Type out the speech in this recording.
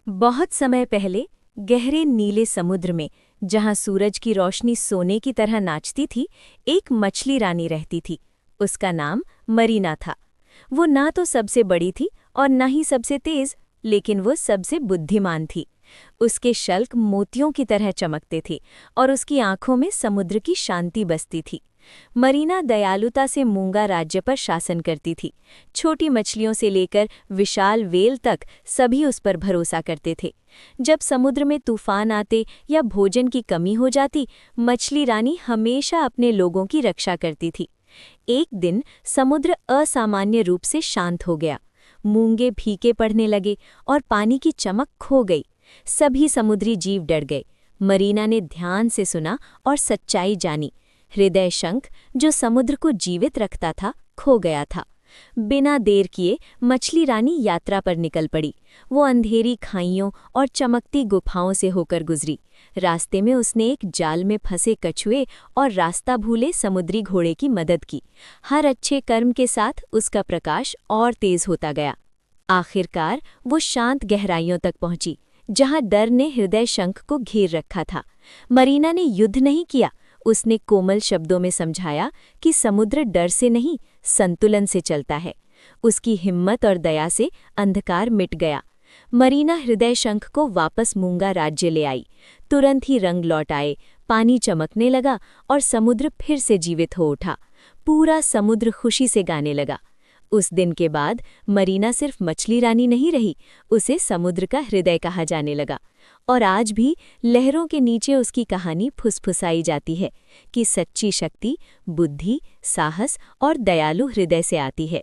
बहुत समय पहले गहरे नीले समुद्र में, जहां सूरज की रोशनी सोने की तरह नाचती थी, एक मछली रानी रहती थी। उसका नाम मरीना था। वो ना तो सबसे बड़ी थी और न ही सबसे तेज, लेकिन वो सबसे बुद्धिमान थी। उसके शल्क मोतियों की तरह चमकते थे और उसकी आंखों में समुद्र की शांति बसती थी। मरीना दयालुता से मूंगा राज्य पर शासन करती थी। छोटी मछलियों से लेकर विशाल व्हेल तक सभी उस पर भरोसा करते थे। जब समुद्र में तूफान आते या भोजन की कमी हो जाती, मछली रानी हमेशा अपने लोगों की रक्षा करती थी। एक दिन समुद्र असामान्य रूप से शांत हो गया। मूंगे फीके पड़ने लगे और पानी की चमक खो गई। सभी समुद्री जीव डर गए। मरीना ने ध्यान से सुना और सच्चाई जानी। हृदय शंख, जो समुद्र को जीवित रखता था, खो गया था। बिना देर किए मछली रानी यात्रा पर निकल पड़ी। वो अंधेरी खाइयों और चमकती गुफाओं से होकर गुजरी। रास्ते में उसने एक जाल में फंसे कछुए और रास्ता भूले समुद्री घोड़े की मदद की। हर अच्छे कर्म के साथ उसका प्रकाश और तेज होता गया। आखिरकार वो शांत गहराइयों तक पहुंची, जहां डर ने हृदय शंख को घेर रखा था। मरीना ने युद्ध नहीं किया। उसने कोमल शब्दों में समझाया कि समुद्र डर से नहीं, संतुलन से चलता है। उसकी हिम्मत और दया से अंधकार मिट गया। मरीना हृदय शंख को वापस मूंगा राज्य ले आई। तुरंत ही रंग लौट आए, पानी चमकने लगा और समुद्र फिर से जीवित हो उठा। पूरा समुद्र खुशी से गाने लगा। उस दिन के बाद मरीना सिर्फ मछली रानी नहीं रही, उसे समुद्र का हृदय कहा जाने लगा। और आज भी लहरों के नीचे उसकी कहानी फुसफुसाई जाती है कि सच्ची शक्ति बुद्धि, साहस और दयालु हृदय से आती है।